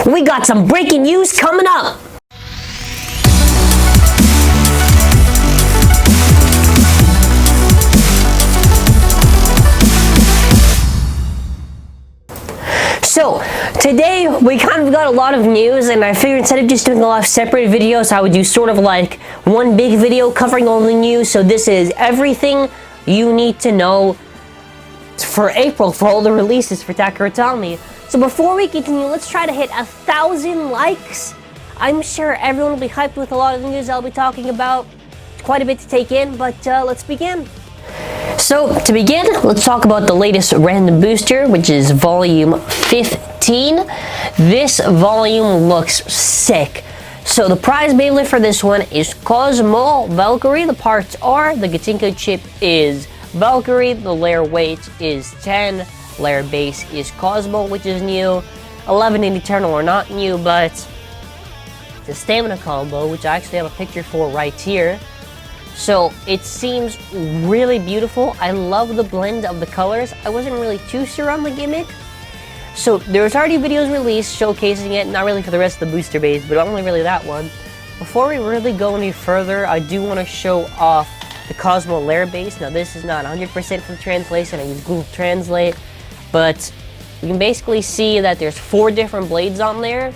We got some breaking news coming up! So, today we kind of got a lot of news, and I figured instead of just doing a lot of separate videos, I would do sort of like one big video covering all the news. So this is everything you need to know for April, for all the releases for TAKARA TOMY. So before we continue, let's try to hit 1,000 likes. I'm sure everyone will be hyped with a lot of the news I'll be talking about. It's quite a bit to take in, but let's begin. So, to begin, let's talk about the latest random booster, which is volume 15. This volume looks sick. So, the prize Beyblade for this one is Cosmo Valkyrie. The parts are, the Gachinko chip is Valkyrie, the layer weight is 10, layer base is Cosmo, which is new. 11 and Eternal are not new, but the stamina combo, which I actually have a picture for right here. So it seems really beautiful. I love the blend of the colors. I wasn't really too sure on the gimmick. So there's already videos released showcasing it, not really for the rest of the booster base, but only really that one. Before we really go any further, I do want to show off the Cosmo layer base. Now this is not 100% for the translation, I use Google Translate, but you can basically see that there's 4 different blades on there.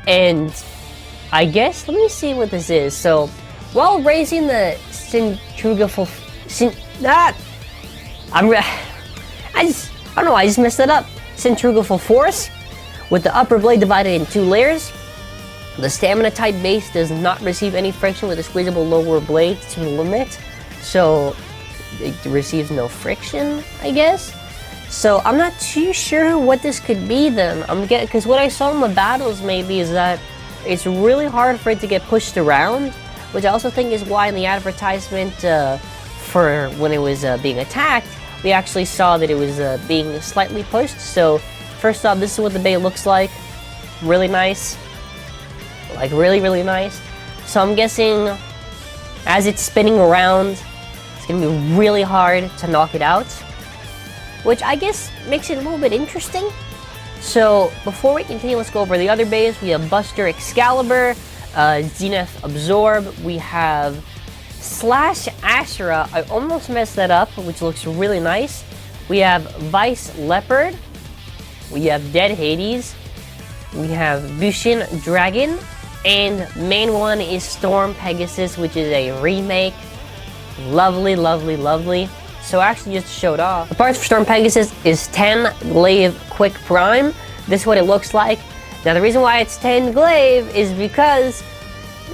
And I guess, let me see what this is. So, while raising the centrifugal I just messed it up. Centrifugal force with the upper blade divided in 2 layers. The stamina type base does not receive any friction with the squeezable lower blade to the limit, so it receives no friction, I guess. So I'm not too sure what this could be then. Because what I saw in the battles maybe is that it's really hard for it to get pushed around. Which I also think is why in the advertisement for when it was being attacked, we actually saw that it was being slightly pushed. So first off, this is what the bay looks like. Really nice. Like really, really nice. So I'm guessing as it's spinning around, it's going to be really hard to knock it out. Which I guess makes it a little bit interesting. So before we continue, let's go over the other bays. We have Buster Excalibur, Zenith Absorb, we have Slash Ashura, I almost messed that up, which looks really nice. We have Vice Leopard, we have Dead Hades, we have Bushin Dragon, and main one is Storm Pegasus, which is a remake. Lovely, lovely, lovely. So actually just showed off. The parts for Storm Pegasus is 10 Glaive Quick Prime. This is what it looks like. Now the reason why it's 10 Glaive is because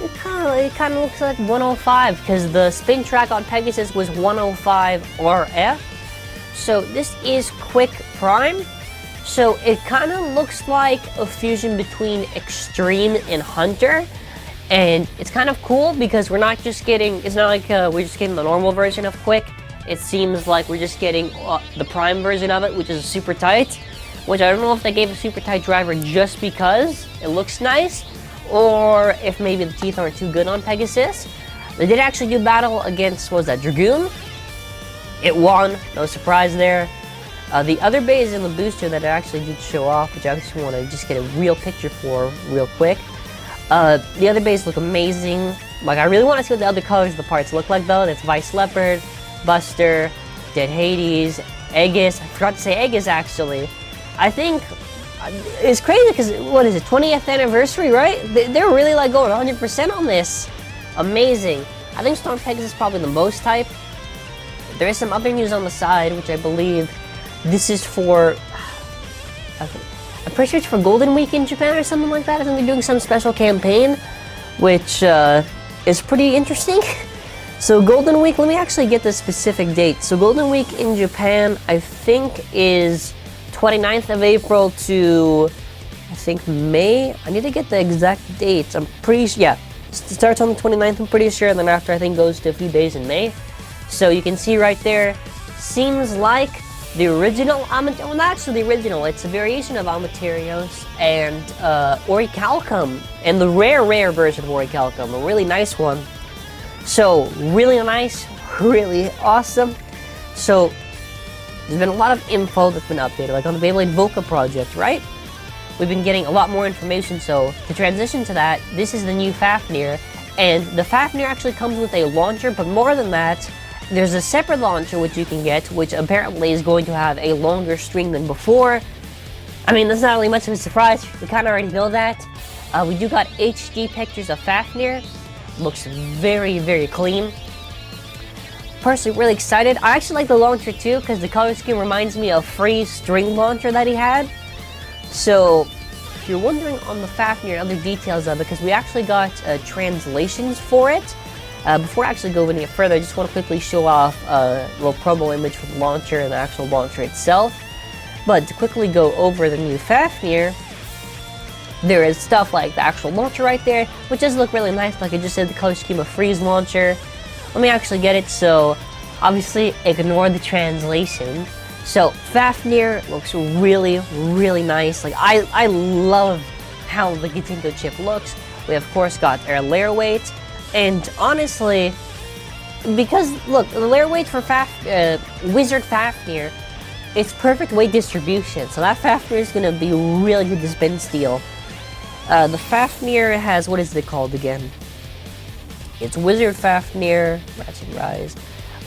it kind of looks like 105, because the spin track on Pegasus was 105 RF. So this is Quick Prime. So it kind of looks like a fusion between Extreme and Hunter. And it's kind of cool because we're not just getting, it's not like we're just getting the normal version of Quick. It seems like we're just getting the Prime version of it, which is super tight. Which I don't know if they gave a super tight driver just because it looks nice, or if maybe the teeth aren't too good on Pegasus. They did actually do battle against, what was that, Dragoon? It won, no surprise there. The other bays in the booster that I actually did show off, which I actually want to just get a real picture for real quick. The other bays look amazing. Like, I really want to see what the other colors of the parts look like though. That's Vice Leopard, Buster, Dead Hades, Aegis. I forgot to say Aegis actually. I think it's crazy because, what is it, 20th anniversary, right? They're really like going 100% on this. Amazing. I think Storm Pegasus is probably the most hype. There is some other news on the side, which I believe this is for, I'm pretty sure it's for Golden Week in Japan or something like that. I think they're doing some special campaign, which is pretty interesting. So Golden Week, let me actually get the specific date. So Golden Week in Japan, I think is 29th of April to, I think, May. I need to get the exact dates. I'm pretty sure, yeah. It starts on the 29th, I'm pretty sure, and then after I think goes to a few days in May. So you can see right there, seems like the original well, not actually the original, it's a variation of Amaterios and Orichalcum, and the rare version of Orichalcum, a really nice one. So, really nice, really awesome. So, there's been a lot of info that's been updated, like on the Beyblade Volca project, right? we've been getting a lot more information. So to transition to that, this is the new Fafnir, and the Fafnir actually comes with a launcher, but more than that, there's a separate launcher which you can get, which apparently is going to have a longer string than before. I mean, that's not really much of a surprise. We kind of already know that. We do got HD pictures of Fafnir. Looks very, very clean. Personally, really excited. I actually like the launcher too, because the color scheme reminds me of Free's string launcher that he had. So, if you're wondering on the Fafnir and other details of it, because we actually got translations for it. Before I actually go any further, I just want to quickly show off a little promo image for the launcher and the actual launcher itself. But to quickly go over the new Fafnir, there is stuff like the actual launcher right there, which does look really nice. Like I just said, the color scheme of Free's launcher. Let me actually get it. So, obviously, ignore the translation. So, Fafnir looks really, really nice. Like, I love how the Gatinko chip looks. We, of course, got our layer weight. And honestly, because, look, the layer weight for Wizard Fafnir, it's perfect weight distribution. So that Fafnir is going to be really good to spin steel. The Fafnir has, what is it called again? It's Wizard Fafnir, Ratchet Rise.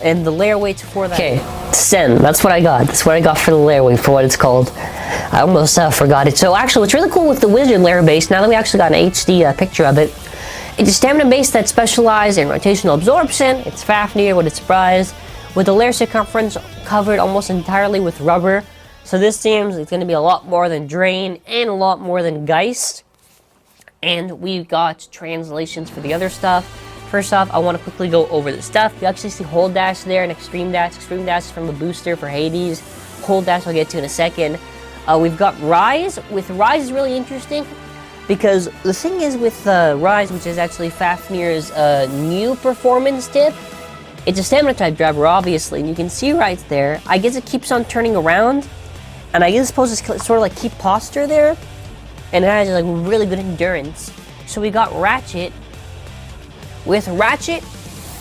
And the layer weight for that. Okay, Sen, that's what I got. That's what I got for the layer weight, for what it's called. I almost forgot it. So actually, what's really cool with the Wizard layer base, now that we actually got an HD picture of it, it's a stamina base that's specialized in rotational absorption. It's Fafnir with its prize, with the layer circumference covered almost entirely with rubber. So this seems it's going to be a lot more than Drain and a lot more than Geist. And we've got translations for the other stuff. First off, I want to quickly go over the stuff. You actually see Hold Dash there and Extreme Dash. Extreme Dash is from the booster for Hades. Hold Dash I'll get to in a second. We've got Rise. With Rise is really interesting, because the thing is with Rise, which is actually Fafnir's new performance tip, it's a stamina type driver, obviously, and you can see right there, I guess it keeps on turning around, and I guess it's supposed to sort of like keep posture there, and it has like really good endurance. So we got Ratchet. With Ratchet,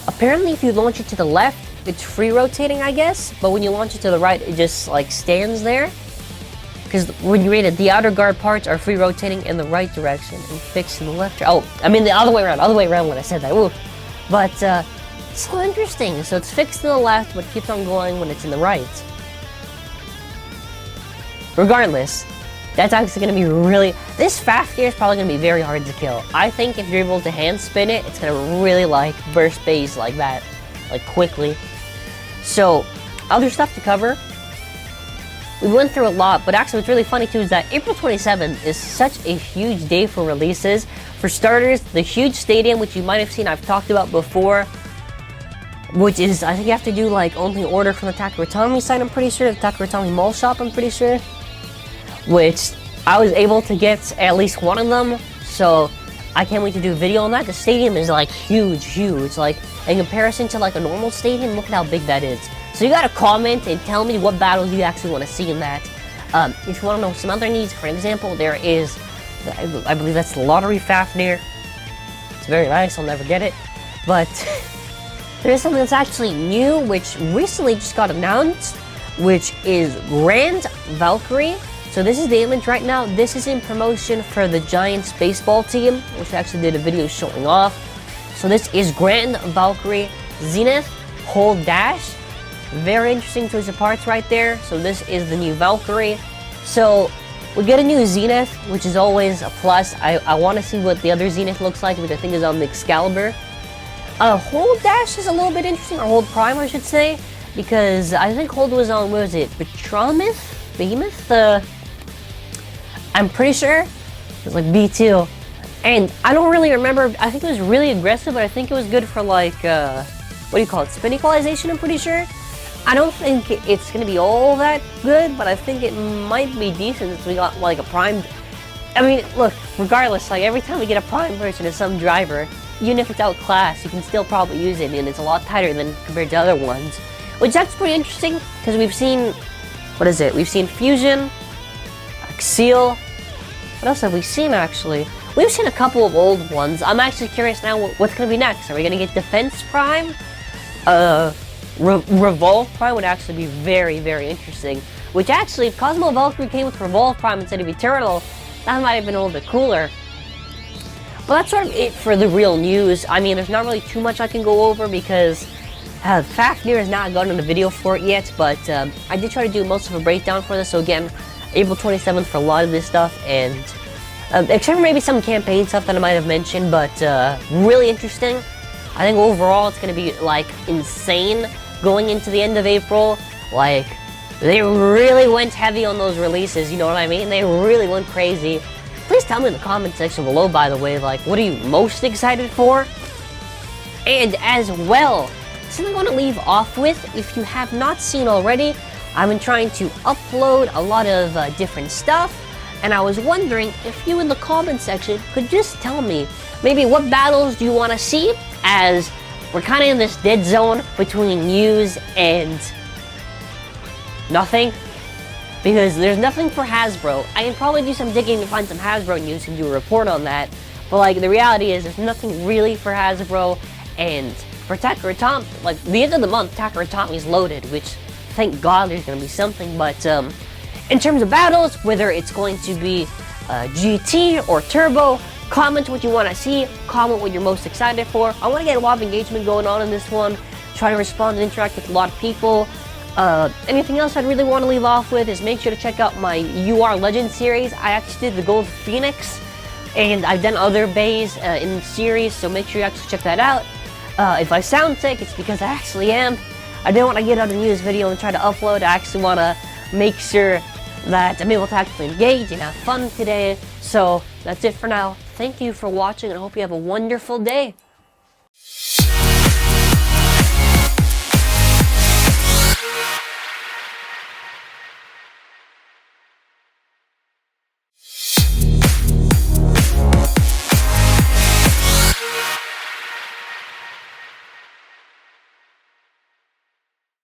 apparently if you launch it to the left, it's free rotating, I guess, but when you launch it to the right, it just like stands there. Because when you read it, the outer guard parts are free rotating in the right direction and fixed in the left. Oh, I mean the other way around when I said that. Ooh. But it's so interesting. So it's fixed in the left, but keeps on going when it's in the right. Regardless, that's actually going to be really... This Fafnir is probably going to be very hard to kill. I think if you're able to hand spin it, it's going to really like burst base like that. Like quickly. So, other stuff to cover. We went through a lot, but actually what's really funny too is that April 27th is such a huge day for releases. For starters, the huge stadium, which you might have seen I've talked about before, which is, I think you have to do like only order from the TAKARA site, I'm pretty sure, the TAKARA mall shop, I'm pretty sure, which I was able to get at least one of them, so I can't wait to do a video on that. The stadium is like huge, like in comparison to like a normal stadium, look at how big that is. So you gotta comment and tell me what battles you actually want to see in that. If you want to know some other needs, for example, there is, I believe that's the Lottery Fafnir. It's very nice, I'll never get it. But there is something that's actually new, which recently just got announced, which is Grand Valkyrie. So this is the image right now. This is in promotion for the Giants baseball team, which I actually did a video showing off. So this is Grand Valkyrie Zenith Hold Dash. Very interesting choice of parts right there. So this is the new Valkyrie. So we get a new Zenith, which is always a plus. I want to see what the other Zenith looks like, which I think is on the Excalibur. Hold Dash is a little bit interesting, or Hold Prime I should say, because I think Hold was on, what was it, Behemoth? I'm pretty sure. It was like B2. And I don't really remember, I think it was really aggressive, but I think it was good for like, what do you call it, spin equalization, I'm pretty sure. I don't think it's going to be all that good, but I think it might be decent since we got like a prime. I mean, look, regardless, like every time we get a prime version of some driver, even if it's outclassed, you can still probably use it, and it's a lot tighter than compared to other ones. Which that's pretty interesting, because we've seen, what is it? We've seen Fusion, Seal. What else have we seen actually? We've seen a couple of old ones. I'm actually curious now what's going to be next. Are we going to get Defense Prime? Revolve Prime would actually be very, very interesting. Which actually, if Cosmo Valkyrie came with Revolve Prime instead of Eternal, That might have been a little bit cooler. But that's sort of it for the real news. I mean, there's not really too much I can go over because Fafnir has not gotten a video for it yet, but I did try to do most of a breakdown for this. So again, April 27th for a lot of this stuff, and except for maybe some campaign stuff that I might have mentioned, but really interesting. I think overall it's going to be like insane going into the end of April. Like, they really went heavy on those releases, you know what I mean? They really went crazy. Please tell me in the comment section below, by the way, like, what are you most excited for? And as well, something I want to leave off with, if you have not seen already, I've been trying to upload a lot of different stuff, and I was wondering if you in the comment section could just tell me maybe what battles do you want to see, as we're kind of in this dead zone between news and nothing. Because there's nothing for Hasbro. I can probably do some digging to find some Hasbro news and do a report on that. But like, the reality is there's nothing really for Hasbro. And for TAKARA, like the end of the month, TAKARA is loaded, which thank God there's going to be something. But in terms of battles, whether it's going to be GT or Turbo, comment what you want to see. Comment what you're most excited for. I want to get a lot of engagement going on in this one. Try to respond and interact with a lot of people. Anything else I'd really want to leave off with is make sure to check out my UR Legend series. I actually did the Gold Phoenix, and I've done other bays in the series, so make sure you actually check that out. If I sound sick, it's because I actually am. I didn't want to get out a news video and try to upload. I actually want to make sure that I'm able to actually engage and have fun today. So that's it for now. Thank you for watching, and I hope you have a wonderful day.